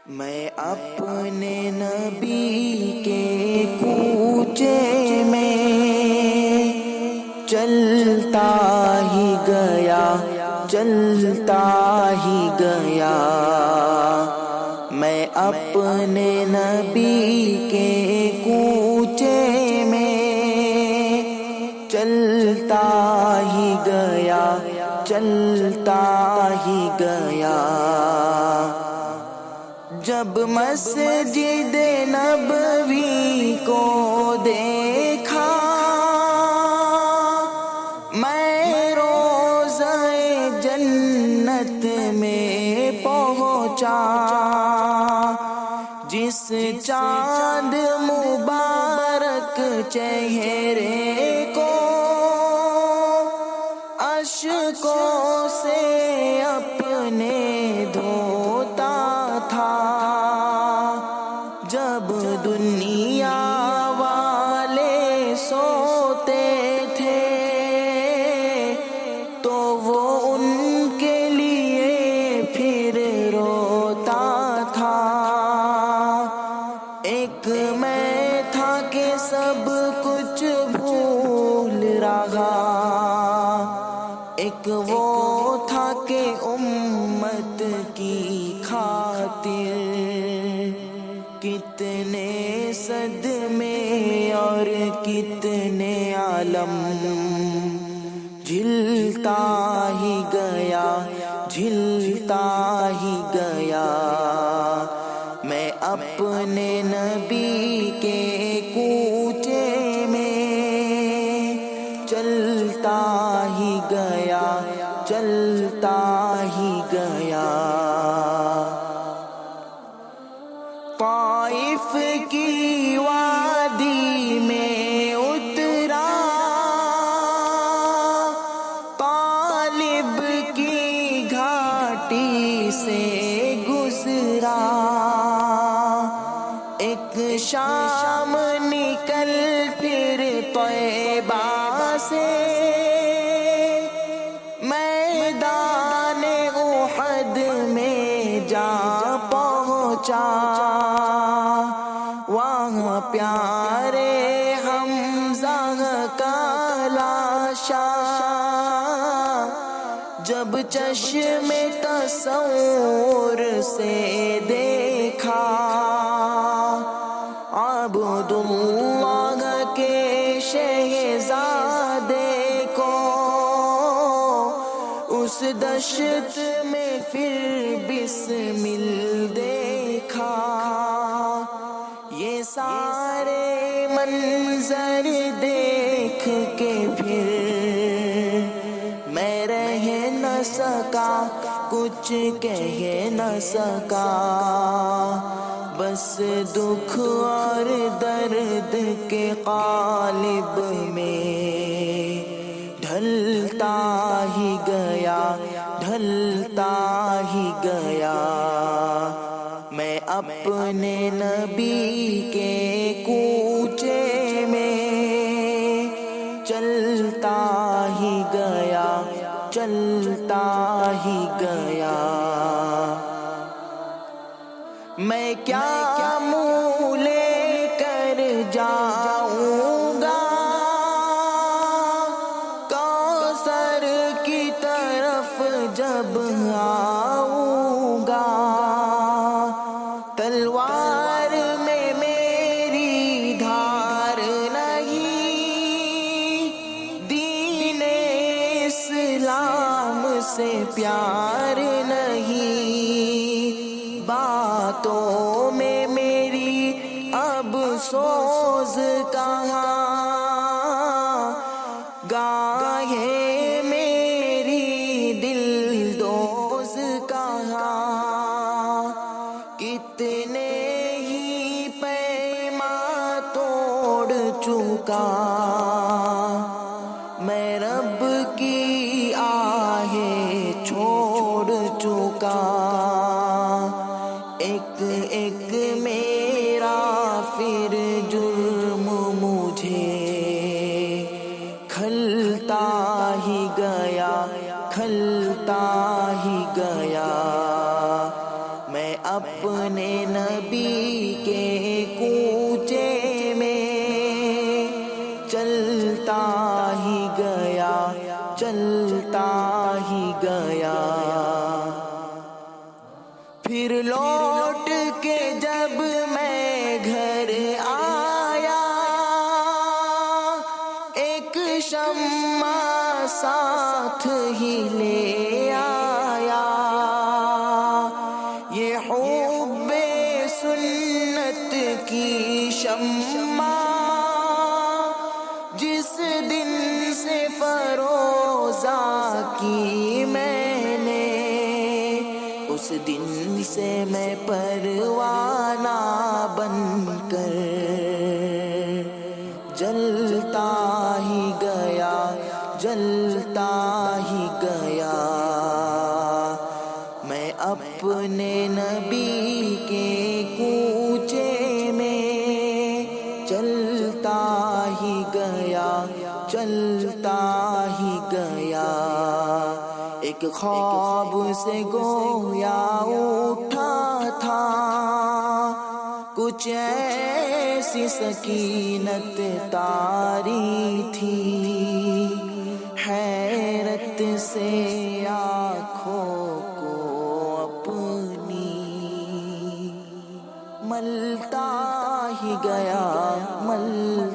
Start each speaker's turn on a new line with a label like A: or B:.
A: میں اپنے نبی کے کوچے میں چلتا ہی گیا، چلتا ہی گیا۔ میں اپنے نبی کے کوچے میں چلتا ہی گیا، چلتا ہی گیا۔ جب مسجد نبوی کو دیکھا، میں روضہ جنت میں پہنچا۔ جس چاند مبارک چہرے کو اشکوں سے اپنے دھوتا تھا، جب دنیا والے سوتے تھے تو وہ ان کے لیے پھر روتا تھا۔ ایک میں تھا کہ سب کچھ بھول رہا، ایک وہ تھا کہ امت کی خاطر کتنے صدمے اور کتنے عالم جھلتا ہی گیا، جھلتا ہی گیا۔ میں اپنے نبی کے کوچے میں چلتا ہی گیا، چلتا ہی گیا۔ طائف کی وادی میں اترا، طالب کی گھاٹی سے گزرا۔ ایک شام نکل پھر طیبہ سے میدان احد میں جا پہنچا۔ وہاں پیارے حمزہ کا لاشا جب چشم تصور سے دیکھا، عبداللہ کے شہزادے کو اس دشت میں پھر بسمل دیکھا۔ یہ سارے منظر دیکھ کے پھر میں رہ نہ سکا، کچھ کہہ نہ سکا، بس دکھ اور درد کے قالب میں ڈھلتا ہی گیا، ڈھلتا ہی گیا۔ میں اپنے نبی کے کوچے میں چلتا ہی گیا، چلتا ہی گیا۔ میں کیا منہ لے کر جاؤں گا کوثر کی طرف جب آؤں گا؟ تلوار میں میری دھار نہیں، دین اسلام سے پیار نہیں، باتوں میں میری اب سوز کہاں، گاہے میری دل دوز کہاں، کتنے ہی پیماں توڑ چکا، میں رب کی آہیں چھوڑ چکا۔ ایک ایک میرا پھر جرم مجھے کھلتا ہی گیا، کھلتا ہی گیا۔ میں اپنے نبی کے کوچے میں چلتا ہی گیا، چلتا ہی گیا۔ پھر لوٹ کے جب میں گھر آیا، ایک شمع ساتھ ہی لے آیا۔ یہ حب سنت کی شمع جس دن سے فروزہ کی میں نے، اس دن سے میں پروانہ بن کر جلتا ہی گیا، جلتا ہی گیا۔ میں اپنے نبی کے کوچے میں چلتا ہی گیا، چلتا ہی گیا۔ ایک خواب سے گویا اٹھا تھا، کچھ ایسی سکینت طاری تھی، حیرت سے آنکھوں کو اپنی ملتا ہی گیا، ملتا